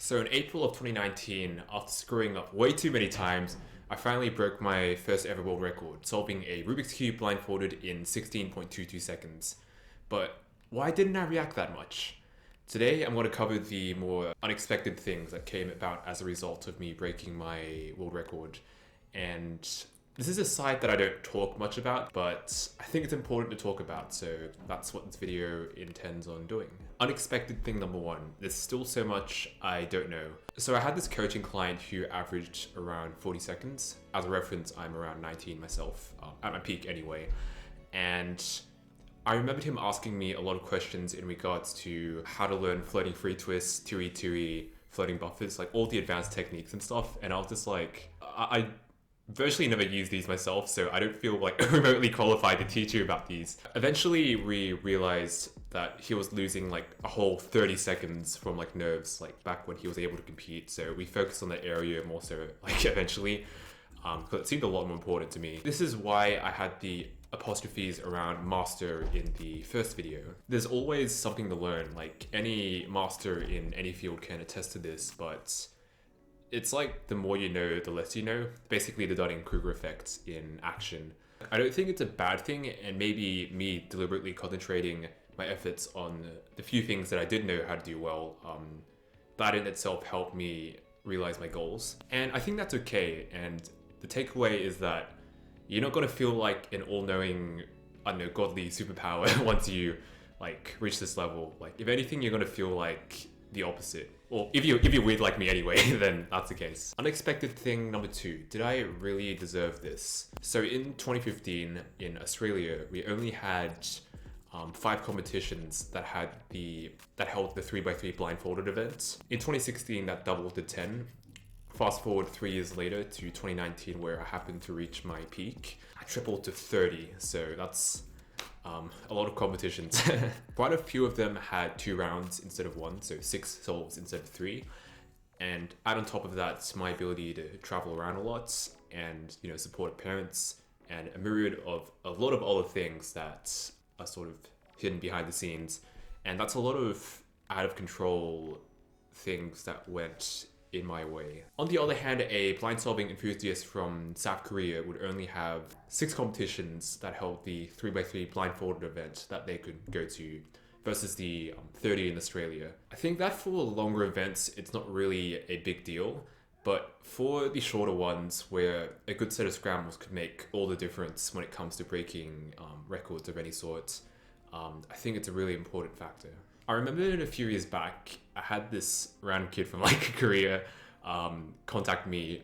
So in April of 2019, after screwing up way too many times, I finally broke my first ever world record, solving a Rubik's Cube blindfolded in 16.22 seconds. But why didn't I react that much? Today I'm going to cover the more unexpected things that came about as a result of me breaking my world record. And this is a side that I don't talk much about, but I think it's important to talk about, so that's what this video intends on doing. Unexpected thing number one, there's still so much I don't know. So I had this coaching client who averaged around 40 seconds. As a reference, I'm around 19 myself, at my peak anyway. And I remembered him asking me a lot of questions in regards to how to learn floating free twists, 2E, floating buffers, like all the advanced techniques and stuff. And I was just like, I virtually never use these myself, so I don't feel like remotely qualified to teach you about these. Eventually, we realized that he was losing like a whole 30 seconds from like nerves, like back when he was able to compete. So we focused on that area more so like eventually, because it seemed a lot more important to me. This is why I had the apostrophes around master in the first video. There's always something to learn, like any master in any field can attest to this, but it's like the more you know, the less you know. Basically the Dunning-Kruger effect in action. I don't think it's a bad thing, and maybe me deliberately concentrating my efforts on the few things that I did know how to do well, that in itself helped me realize my goals. And I think that's okay, and the takeaway is that you're not gonna feel like an all-knowing, I don't know, godly superpower once you like reach this level. Like if anything, you're gonna feel like the opposite. Or if you're weird like me anyway, then that's the case. Unexpected thing number two, did I really deserve this? So in 2015 in Australia, we only had 5 competitions that held the 3x3 blindfolded event. In 2016, that doubled to 10. Fast forward 3 years later to 2019, where I happened to reach my peak. I tripled to 30, so that's a lot of competitions. Quite a few of them had 2 rounds instead of 1, so 6 solves instead of 3. And add on top of that, my ability to travel around a lot and, you know, support parents and a myriad of a lot of other things that are sort of hidden behind the scenes. And that's a lot of out of control things that went in my way. On the other hand, a blind solving enthusiast from South Korea would only have 6 competitions that held the 3x3 blindfolded event that they could go to versus the 30 in Australia. I think that for longer events, it's not really a big deal, but for the shorter ones where a good set of scrambles could make all the difference when it comes to breaking records of any sort, I think it's a really important factor. I remember a few years back, I had this random kid from like Korea contact me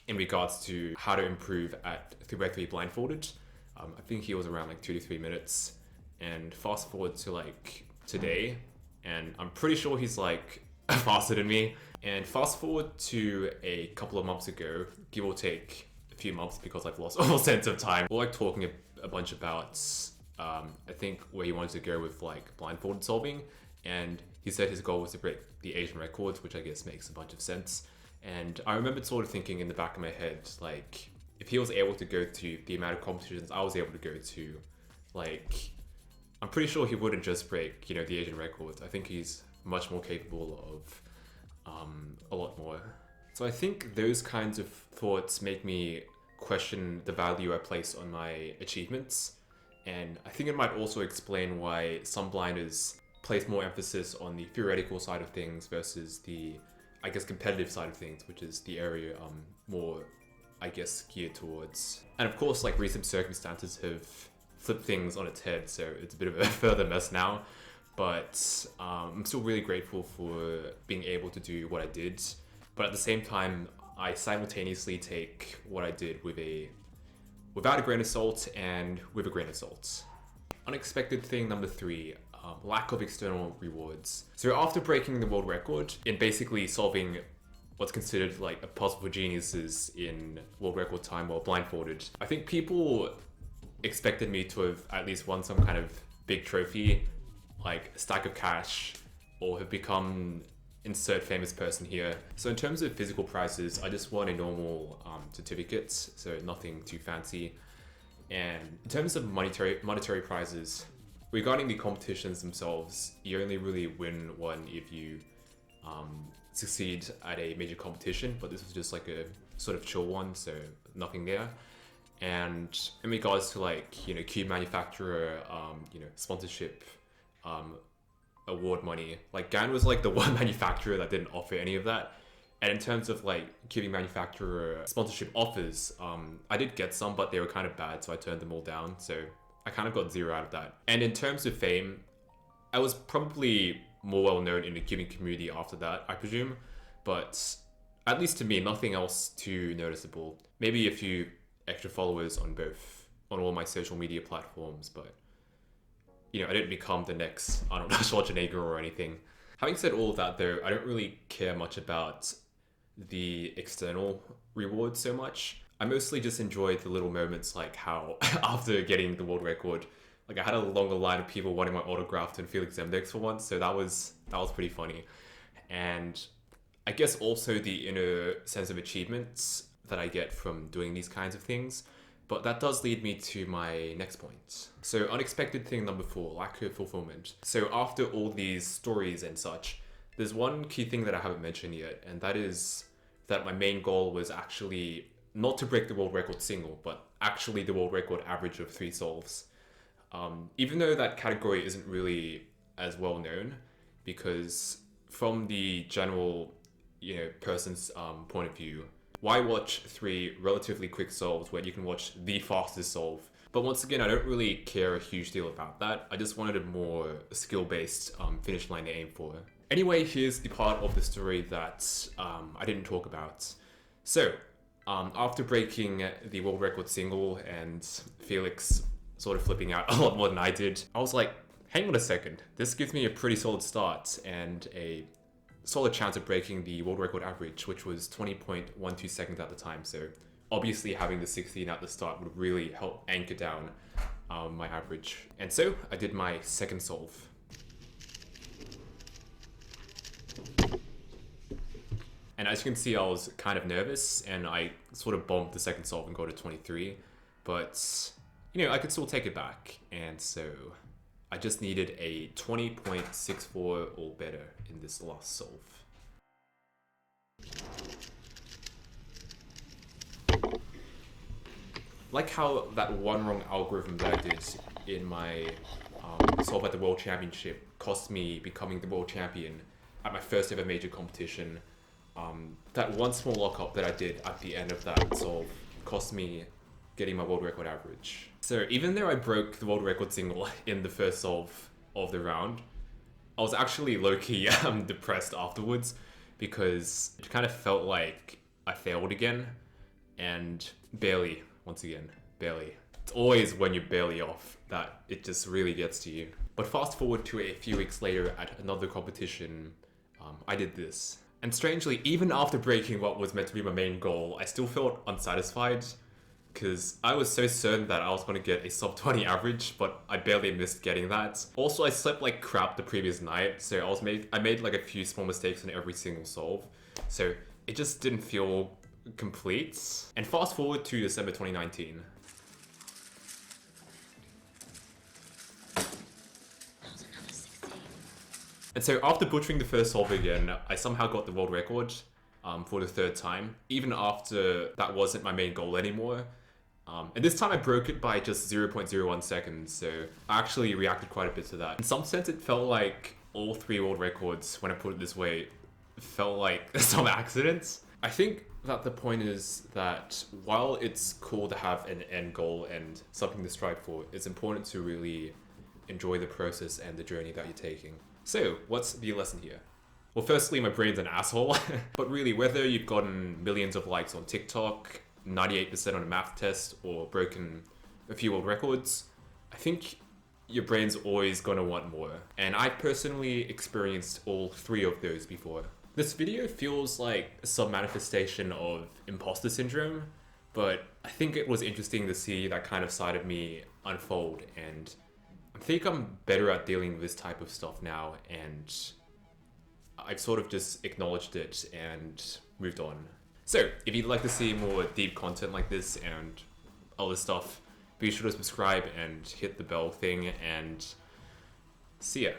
in regards to how to improve at 3x3 blindfolded. I think he was around like 2 to 3 minutes. And fast forward to like today, and I'm pretty sure he's like faster than me. And fast forward to a couple of months ago, give or take a few months because I've lost all sense of time. We're like talking a bunch about I think where he wanted to go with like blindfolded solving, and he said his goal was to break the Asian records, which I guess makes a bunch of sense. And I remember sort of thinking in the back of my head, like if he was able to go to the amount of competitions I was able to go to, like I'm pretty sure he wouldn't just break, you know, the Asian records. I think he's much more capable of a lot more. So I think those kinds of thoughts make me question the value I place on my achievements. And I think it might also explain why some blinders place more emphasis on the theoretical side of things versus the, I guess, competitive side of things, which is the area more, I guess, geared towards. And of course, like recent circumstances have flipped things on its head, so it's a bit of a further mess now. But I'm still really grateful for being able to do what I did. But at the same time, I simultaneously take what I did without a grain of salt and with a grain of salt. Unexpected thing number 3, lack of external rewards. So after breaking the world record in basically solving what's considered like a puzzle for geniuses in world record time while blindfolded, I think people expected me to have at least won some kind of big trophy, like a stack of cash, or have become insert famous person here. So in terms of physical prizes, I just won a normal certificate, so nothing too fancy. And in terms of monetary prizes, regarding the competitions themselves, you only really win one if you succeed at a major competition, but this was just like a sort of chill one, so nothing there. And in regards to like, you know, cube manufacturer, you know, sponsorship, award money, like GAN was like the one manufacturer that didn't offer any of that. And in terms of like cube manufacturer sponsorship offers, I did get some, but they were kind of bad, so I turned them all down. So I kind of got 0 out of that. And in terms of fame, I was probably more well known in the cubing community after that, I presume. But at least to me, nothing else too noticeable. Maybe a few extra followers on all my social media platforms, but you know, I didn't become the next Arnold Schwarzenegger or anything. Having said all of that though, I don't really care much about the external rewards so much. I mostly just enjoyed the little moments, like how after getting the world record, like I had a longer line of people wanting my autograph than Felix Zemdex for once, so that was pretty funny. And I guess also the inner sense of achievements that I get from doing these kinds of things. But that does lead me to my next point. So unexpected thing number 4, lack of fulfillment. So after all these stories and such, there's one key thing that I haven't mentioned yet, and that is that my main goal was actually not to break the world record single, but actually the world record average of 3 solves. Even though that category isn't really as well known, because from the general, you know, person's point of view, why watch 3 relatively quick solves when you can watch the fastest solve? But once again, I don't really care a huge deal about that. I just wanted a more skill-based finish line to aim for. Anyway, here's the part of the story that I didn't talk about. So, after breaking the world record single and Felix sort of flipping out a lot more than I did, I was like, hang on a second. This gives me a pretty solid start and a solid chance of breaking the world record average, which was 20.12 seconds at the time. So obviously having the 16 at the start would really help anchor down my average. And so I did my second solve. And as you can see, I was kind of nervous and I sort of bombed the second solve and got a 23, but you know, I could still take it back. And so I just needed a 20.64 or better in this last solve. Like how that one wrong algorithm that I did in my solve at the World Championship cost me becoming the world champion at my first ever major competition. That one small lockup that I did at the end of that solve cost me getting my world record average. So even though I broke the world record single in the first solve of the round, I was actually low-key depressed afterwards because it kind of felt like I failed again, and barely, once again, barely. It's always when you're barely off that it just really gets to you. But fast forward to a few weeks later at another competition, I did this. And strangely, even after breaking what was meant to be my main goal, I still felt unsatisfied because I was so certain that I was going to get a sub 20 average, but I barely missed getting that. Also, I slept like crap the previous night, so I made like a few small mistakes in every single solve, so it just didn't feel complete. And fast forward to December 2019. And so after butchering the first solve again, I somehow got the world record for the 3rd time, even after that wasn't my main goal anymore. And this time I broke it by just 0.01 seconds, so I actually reacted quite a bit to that. In some sense, it felt like all 3 world records, when I put it this way, felt like some accidents. I think that the point is that while it's cool to have an end goal and something to strive for, it's important to really enjoy the process and the journey that you're taking. So, what's the lesson here? Well, firstly, my brain's an asshole, but really, whether you've gotten millions of likes on TikTok, 98% on a math test, or broken a few world records, I think your brain's always gonna want more. And I personally experienced all 3 of those before. This video feels like some manifestation of imposter syndrome, but I think it was interesting to see that kind of side of me unfold, and I think I'm better at dealing with this type of stuff now, and I've sort of just acknowledged it and moved on. So, if you'd like to see more deep content like this and other stuff, be sure to subscribe and hit the bell thing, and see ya.